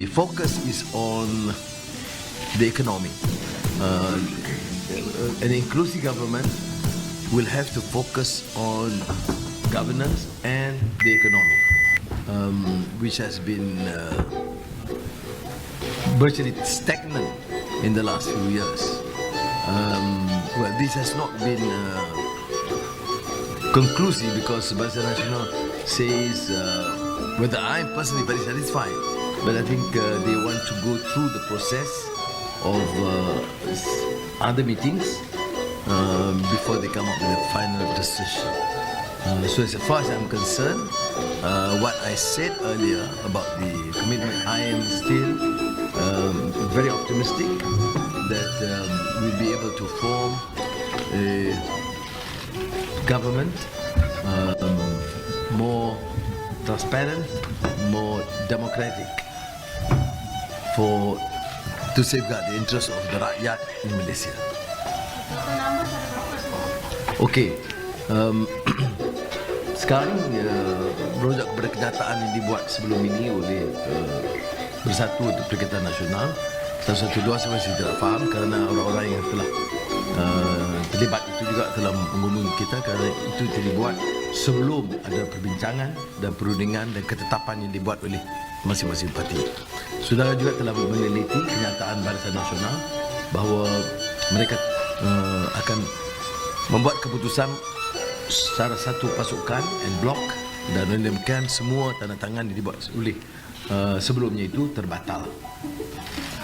focus is on the economy. An inclusive government will have to focus on governance and the economy, which has been virtually stagnant in the last few years. Well, this has not been conclusive because Barisan Nasional says, whether I'm personally very satisfied, but I think they want to go through the process of other meetings before they come up with a final decision. So as far as I'm concerned, what I said earlier about the commitment, I am still very optimistic that we'll be able to form a government more transparent, more democratic, to safeguard the interests of the rakyat in Malaysia. Okey, sekarang merujuk kepada kenyataan yang dibuat sebelum ini oleh Bersatu untuk Pergabungan Nasional. 112 saya masih tidak faham kerana orang-orang yang telah terlibat itu juga telah menghubungi kita kerana itu dibuat sebelum ada perbincangan dan perundingan dan ketetapan yang dibuat oleh masing-masing parti. Saudara juga telah meneliti kenyataan Barisan Nasional bahawa mereka akan membuat keputusan secara satu pasukan and block, dan demikian semua tanda tangan yang dibuat oleh sebelumnya itu terbatal.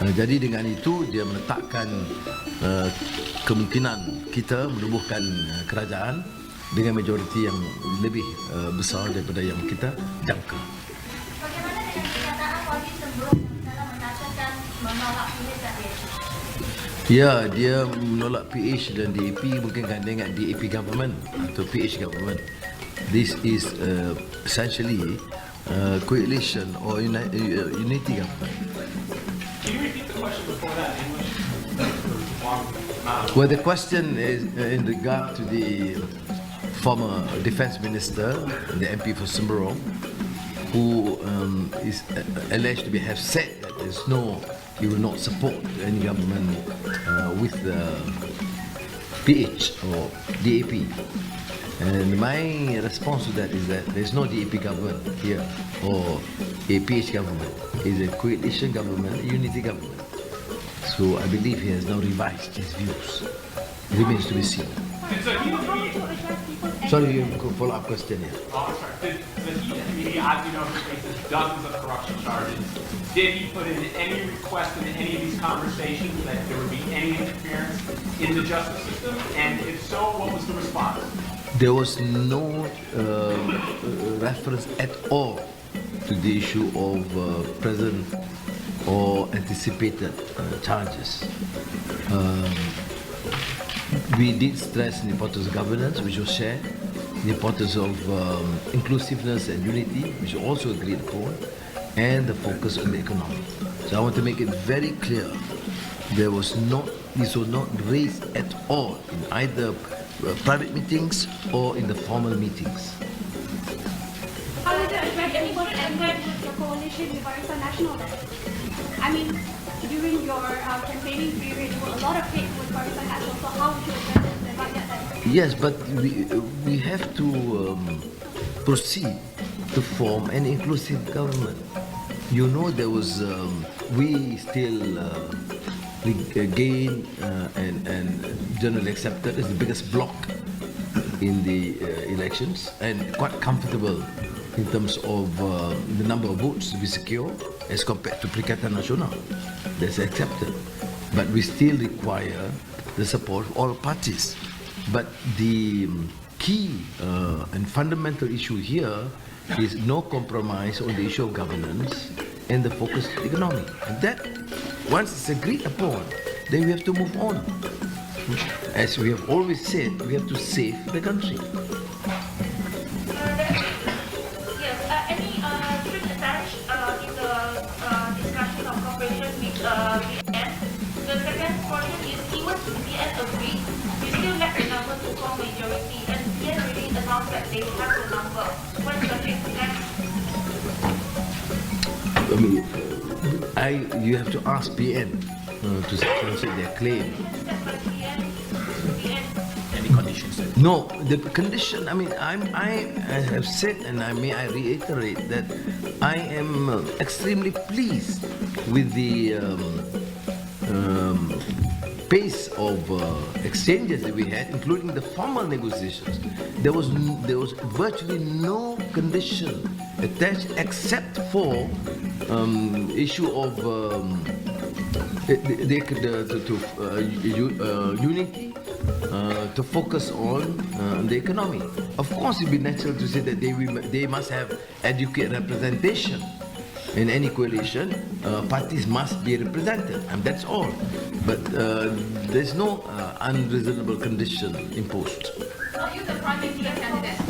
Jadi dengan itu dia meletakkan kemungkinan kita menubuhkan kerajaan dengan majoriti yang lebih besar daripada yang kita jangka. Bagaimana dengan kenyataan Wadi sebelum dalam menyatakan menolak PH dan DAP? Ya, dia menolak PH dan DAP mungkin kan dengan DAP government atau PH government. This is essentially coalition or unity government. Can you repeat the question before that in English? Well, the question is in regard to the former defense minister, the MP for Semberong, who is alleged to have said that he will not support any government with the PH or DAP. And my response to that is that there is no DAP government here or a PH government. It is a coalition government, a unity government. So I believe he has now revised his views. It remains to be seen. Sorry, you could follow up question here. Oh, I'm sorry. Did he, I mean, as you know, he faces dozens of corruption charges. Did he put in any request in any of these conversations that there would be any interference in the justice system? And if so, what was the response? There was no reference at all to the issue of present or anticipated charges. We did stress the importance of governance, which was shared, the importance of inclusiveness and unity, which was also agreed upon, and the focus on the economy. So I want to make it very clear, this was not raised at all in either private meetings or in the formal meetings. How did it affect anybody with your coalition with Barisan Nasional then? I mean, during your campaigning period, there were a lot of hate with Barisan Nasional, so how would you address it about that then? Yes, but we have to proceed to form an inclusive government. You know, there was, we still gain and generally accepted as the biggest bloc in the elections and quite comfortable in terms of the number of votes to be secure as compared to Pergabungan Nasional. That's accepted. But we still require the support of all parties. But the key and fundamental issue here is no compromise on the issue of governance and the focus on the economy. And that, once it's agreed upon, then we have to move on. As we have always said, we have to save the country. Any strings attached in the discussion of cooperation with DN? The second portion is even DN agreed, we still lack the number to form majority, and DN already announced that they have the number. What is the next step? I mean, You have to ask PN to substantiate their claim. Any conditions? No, the condition. I mean, I have said, and I reiterate that I am extremely pleased with the pace of exchanges that we had, including the formal negotiations. There was virtually no condition attached except for issue of unity. To focus on the economy. Of course, it would be natural to say that they must have adequate representation. In any coalition, parties must be represented, and that's all. But there's no unreasonable condition imposed. Are you the Prime Minister candidate?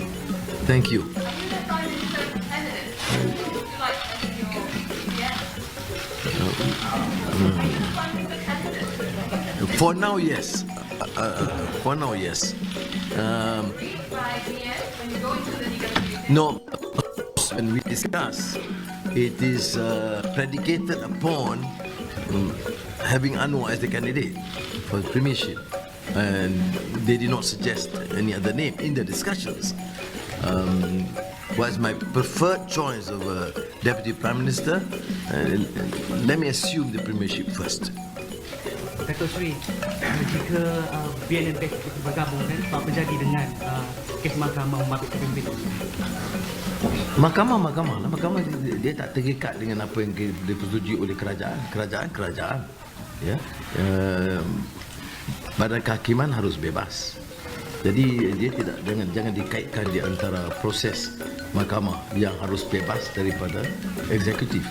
Thank you. Are you the Prime Minister candidate? Would you like to your Prime Minister candidate? For now, yes. For now, yes. Agreed by the end when you go into the negotiation? No, when we discuss, it is predicated upon having Anwar as the candidate for the premiership, and they did not suggest any other name in the discussions. Was my preferred choice of Deputy Prime Minister. Let me assume the premiership first. Dato' Sri, jika BNMP bergabung, apa terjadi dengan kes mahkamah membabit kepimpinan? Mahkamah dia tak terikat dengan apa yang dipersetujui oleh kerajaan. Ya, badan kehakiman harus bebas. Jadi dia jangan dikaitkan di antara proses mahkamah yang harus bebas daripada eksekutif.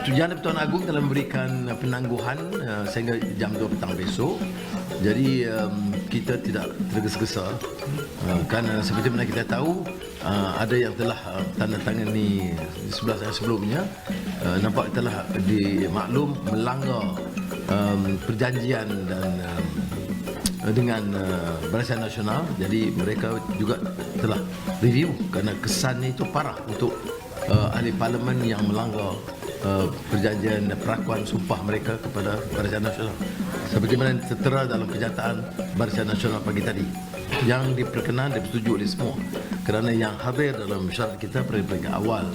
Tujuan Pertuan Agong telah memberikan penangguhan sehingga jam 2 petang besok. Jadi kita tidak tergesa-gesa kerana seperti mana kita tahu ada yang telah tanda tangani 11 hari sebelumnya, nampak telah dimaklum melanggar perjanjian dan dengan Barisan Nasional. Jadi mereka juga telah review kerana kesannya itu parah untuk ahli parlimen yang melanggar perjanjian dan perakuan sumpah mereka kepada Barisan Nasional, seperti mana tertera dalam kenyataan Barisan Nasional pagi tadi yang diperkenan dan disetujui oleh semua, kerana yang hadir dalam syarat kita pada peringkat awal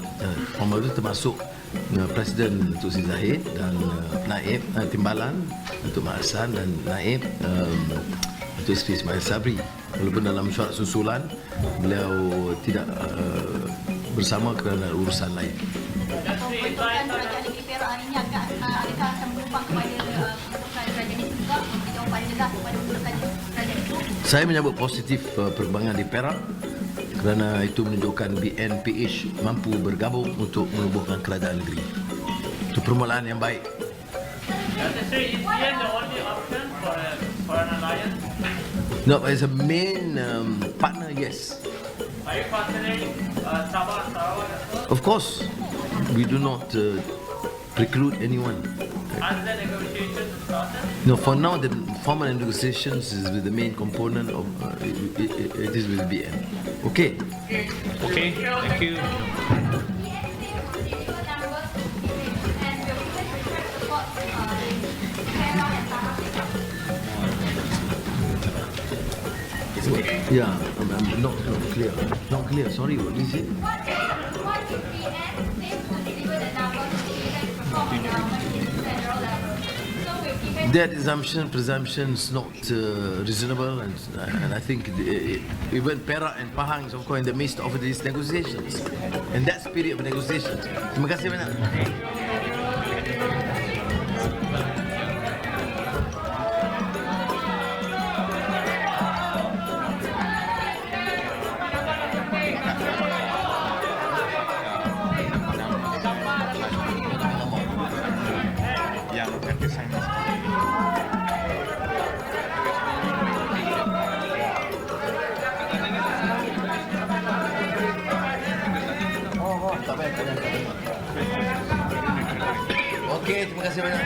formal itu termasuk Presiden Datuk Seri Zahid dan Naib Timbalan Datuk Mak Hassan dan Naib Datuk Seri Ismail Sabri, walaupun dalam syarat susulan beliau tidak bersama kerana urusan lain. Pembentukan kerajaan negeri Perak hari ini adakah akan menyumbang kepada pembentukan kerajaan itu juga memberi jawapan jelas kepada pembentukan kerajaan itu? Saya menyambut positif perkembangan di Perak kerana itu menunjukkan BNPH mampu bergabung untuk menubuhkan kerajaan negeri. Itu permulaan yang baik. Is BN the only option for an alliance? No, as a main partner, yes. Are you partnering Sabah, Sarawak as well? Of course, we do not preclude anyone. Has the negotiations started? No, for now the formal negotiations is with the main component of it is with BN. Okay. Okay, thank you. Yeah, I'm not clear. Not clear. Sorry, what did you say? What if PN fails to deliver the numbers needed to perform the government at the federal level? So will PN That presumption is not reasonable, and I think even Perak and Pahang is of course in the midst of these negotiations, and that spirit of negotiations. Terima kasih banyak. Yang kerjasama. Okey, terima kasih banyak.